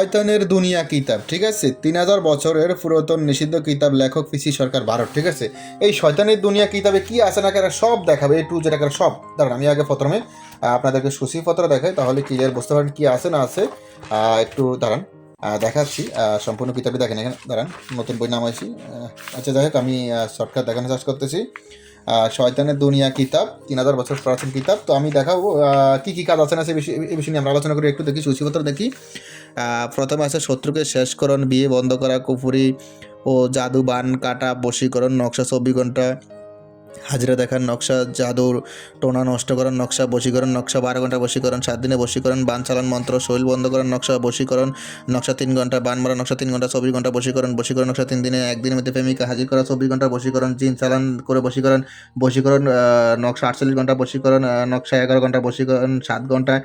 শয়তানের দুনিয়া কিতাব, ঠিক আছে, 3000 বছরের পুরাতন নিষিদ্ধ কিতাব, লেখক পিসি সরকার, ভারত। ঠিক আছে, এই শয়তানের দুনিয়া কিতাবে কি আছে না কেন সব দেখাবে, টু যেটা সব। দাঁড়ান আমি আগে প্রথমে আপনাদেরকে সূচিপত্র দেখাই, তাহলে ক্লিয়ার বুঝতে পারেন কি আছে না আছে। একটু দাঁড়ান দেখাচ্ছি। সম্পূর্ণ কিতাবটি দেখেন এখানে, দাঁড়ান নতুন বই নামাইছি। আচ্ছা যাই হোক, আমি শর্টকাট দেখানোর চেষ্টা করতেছি। শয়তানের দুনিয়া কিতাব, 3000 বছর প্রাচীন কিতাব। তো আমি দেখাবো কী কী কাজ আছে না সে বিষয়ে, এই বিষয়ে নিয়ে আমরা আলোচনা করি। একটু দেখি সূচিপত্র দেখি। প্রথমে আছে শত্রুকে শেষকরণ, বিয়ে বন্ধ করা, কুফুরি ও জাদু, বান কাটা, বশীকরণ, নকশা 24 ঘন্টা, হাজিরা দেখার নকশা, জাদুর টোনা নষ্ট করার নকশা, বশীকরণ নকশা, 12 ঘন্টা বশীকরণ, 7 দিনে বশীকরণ, বান চালান মন্ত্র, শৈল বন্ধ করার নকশা, বশীকরণ নকশা 3 ঘন্টা, বান মারা নকশা 3 ঘন্টা, 24 ঘন্টা বশীকরণ, বশীকরণ নকশা 3 দিনে, 1 দিনের মধ্যে প্রেমিকা হাজির করা, 24 ঘন্টা বশীকরণ, জিন চালান করে বশীকরণ, বশীকরণ নকশা 48 ঘন্টা বশীকরণ, নকশা 11 ঘন্টা বশীকরণ, 7 ঘন্টায়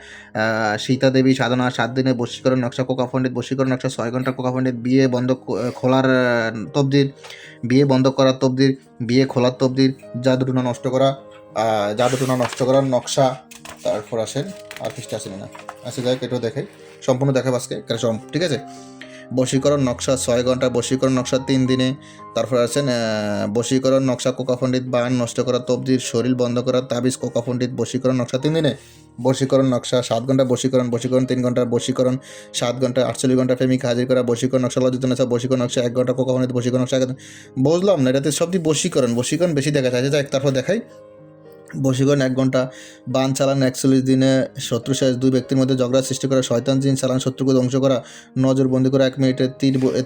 সীতা দেবী সাধনা, 7 দিনে বশীকরণ নকশা, কোকা পণ্ডিত বশীকরণ নকশা, 6 ঘন্টা কোকা পণ্ডিত, বিয়ে বন্ধ খোলার তবদির, বিয়ে বন্ধ করার তবদির, বিয়ে খোলার তবদির, জাদু টুনা নষ্ট করা, জাদু টুনা নষ্ট করার নকশা। তারপর আসেন আর পৃষ্ঠা আসেন না, আচ্ছা যাই হোক এটাও দেখে সম্পূর্ণ দেখাবো আজকে, ঠিক আছে। বশীকরণ নকশা 6 ঘন্টা, বশীকরণ নকশা 3 দিনে। তারপর আছেন বশীকরণ নকশা, কোকা পণ্ডিত, বান নষ্ট করা তবদির, শরীর বন্ধ করা তাবিজ, কোকা পণ্ডিত, বশীকরণ নকশা 3 দিনে, বশীকরণ নকশা 7 ঘন্টা বশীকরণ, বশীকরণ 3 ঘন্টা, বশীকরণ 7 ঘন্টা, 48 ঘন্টা প্রেমিক হাজির করা, বশীকরণ নকশা লজ্জিত নকশা, বশীকরণ নকশা 1 ঘন্টা, কোকা পণ্ডিত, বশীকরণ নকশা বুঝলাম না, এটাতে সবটি বশীকরণ বেশি দেখা যায়। যাক তারপর দেখাই। বশীকরণ 1 ঘন্টা, বান চালান 41 দিনে, শত্রু শেষ, 2 ব্যক্তির মধ্যে ঝগড়া সৃষ্টি করা, শয়তান জিন চালান, শত্রুকে ধ্বংস করা, নজরবন্দি করা 1 মিনিটে,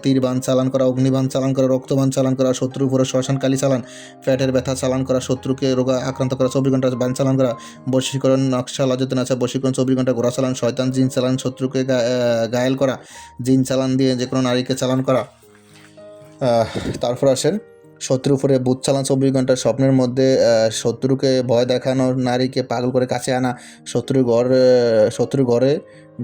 তীর বান চালান করা, অগ্নিবান চালান করা, রক্তবান চালান করা, শত্রুর উপরে শ্মশান কালী চালান, পেটের ব্যথা চালান করা, শত্রুকে রোগা আক্রান্ত করা, 24 ঘন্টা বান চালান করা, বশীকরণ নকশা লজ্জিত নকশা, বশীকরণ 24 ঘন্টা ঘোড়া চালান, শয়তান জিন চালান, শত্রুকে ঘায়েল করা, জিন চালান দিয়ে যে কোনো নারীকে চালান করা। তারপর আসেন শত্রুর উপরে বুথ চালান 24 ঘন্টা, স্বপ্নের মধ্যে শত্রুকে ভয় দেখানো, নারীকে পাগল করে কাছে আনা, শত্রুর ঘরে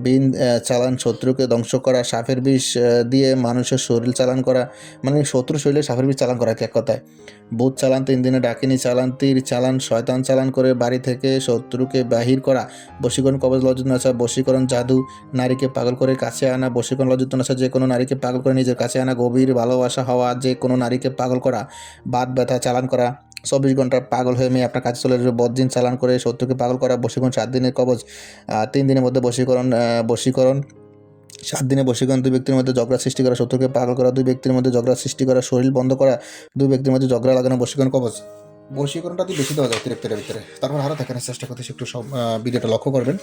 বিন চালান, শত্রুকে ধ্বংস করা, সাপের বিষ দিয়ে মানুষের শরীর চালান করা, মানে শত্রু শরীরে সাপের বিষ চালান করা এক কথায়। বুথ চালান 3 দিনে, ডাকিনী চালান, তীর চালান, শয়তান চালান করে বাড়ি থেকে শত্রুকে বাহির করা, বশীকরণ কবজ লজ্জিত নাচা, বশীকরণ জাদু, নারীকে পাগল করে কাছে আনা, বশীকরণ লজ্জিত নাচা, যে কোনো নারীকে পাগল করে নিজের কাছে আনা, গভীর ভালোবাসা হওয়া, যে কোনো নারীকে পাগল করা, বাত ব্যথা চালান করা, 24 ঘন্টা পাগল হয়ে মেয়ে আপনার কাছে চলে আসবে, বদজিন চালান করে শত্রুকে পাগল করা, বশীকরণ 7 দিনের কবজ, 3 দিনের মধ্যে বশীকরণ 7 দিনে বশীকরণ, 2 ব্যক্তির মধ্যে ঝগড়া সৃষ্টি করা, শত্রুকে পাগল করা, 2 ব্যক্তির মধ্যে ঝগড়া সৃষ্টি করা, শরীর বন্ধ করা, 2 ব্যক্তির মধ্যে ঝগড়া লাগানো, বশীকরণ কবজ। বশীকরণটা বেশি দেওয়া যায় অতিরিক্তের ভিতরে। তারপর আরও দেখানোর চেষ্টা করতেছি, একটু সব ভিডিওটা লক্ষ্য করবেন।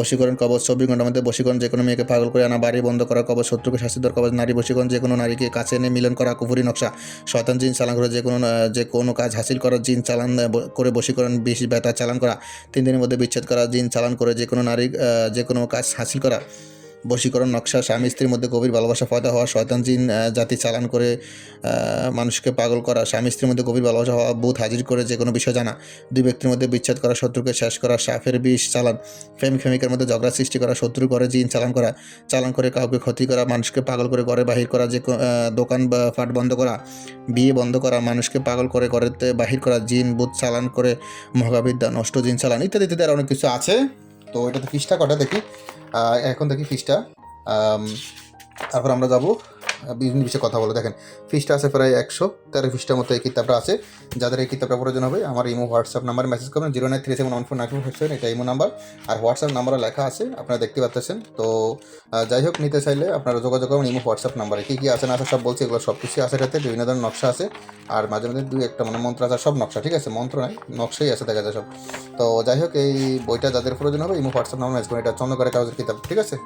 বশীকরণ কবজ 24 ঘন্টার মধ্যে বশীকরণ, যে কোনো মেয়েকে পাগল করে আনা, বাড়ি বন্ধ করা কবজ, শত্রুকে শাস্তি দেওয়ার কবজ, নারী বশীকরণ, যে কোনো নারীকে কাছে এনে মিলন করা, কুফুরি নকশা, শয়তান জিন চালান করে যে কোনো কাজ হাসিল করা, জিন চালান করে বশীকরণ, বিষ ব্যথা চালান করা, 3 দিনের মধ্যে বিচ্ছেদ করা, জিন চালান করে যে কোনো নারী যে কোনো কাজ হাসিল করা, বশীকরণ নকশা স্বামী স্ত্রীর মধ্যে গভীর ভালোবাসা পয়দা হওয়া, শয়তান জিন জাতি চালান করে মানুষকে পাগল করা, স্বামী স্ত্রীর মধ্যে গভীর ভালোবাসা হওয়া, বুথ হাজির করে যে কোনো বিষয় জানা, 2 ব্যক্তির মধ্যে বিচ্ছেদ করা, শত্রুকে শেষ করা, সাপের বিষ চালান, প্রেমিকের মধ্যে ঝগড়া সৃষ্টি করা, শত্রুর ঘরে জিন চালান করে কাউকে ক্ষতি করা, মানুষকে পাগল করে ঘরে বাহির করা, যে দোকান বা ফাট বন্ধ করা, বিয়ে বন্ধ করা, মানুষকে পাগল করে ঘরেতে বাহির করা, জিন বুথ চালান করে মহাবিদ্যা নষ্ট, জিন চালান ইত্যাদি ইত্যাদি আর অনেক কিছু আছে। তো এটাতে ফিসটা কটা দেখি, এখন দেখি ফিসটা। তারপর আমরা যাবো বিভিন্ন বিষয়ে কথা বলে। দেখেন ফিসটা আছে প্রায় 113 ফিসটার মতো এই কিতাবটা আছে। যাদের এই কিতাবটা প্রয়োজন হবে আমার ইমো হোয়াটসঅ্যাপ নাম্বারে মেসেজ করবেন, 09371149447, এটা ইমো নাম্বার, আর হোয়াটসঅ্যাপ নাম্বারে লেখা আছে আপনারা দেখতে পাচ্ছেন। তো যাই হোক, নিতে চাইলে আপনারা যোগাযোগ করবেন ইমো হোয়াটসঅ্যাপ নাম্বারে। কী কী আছে না আছে সব বলছি, এগুলো সব কিছুই আছে এটাতে, বিভিন্ন ধরনের নকশা আছে, আর মাঝে মাঝে 2-1টা মানে মন্ত্র আছে, সব নকশা, ঠিক আছে, মন্ত্র নয় নকশাই আছে দেখা যায় সব। তো যাই হোক, এই বইটা যাদের প্রয়োজন হবে ইমো হোয়াটসঅ্যাপ নাম্বার মেসেজ করবেন। এটা চন্দ্রকরের কাগজের কিতাব, ঠিক আছে।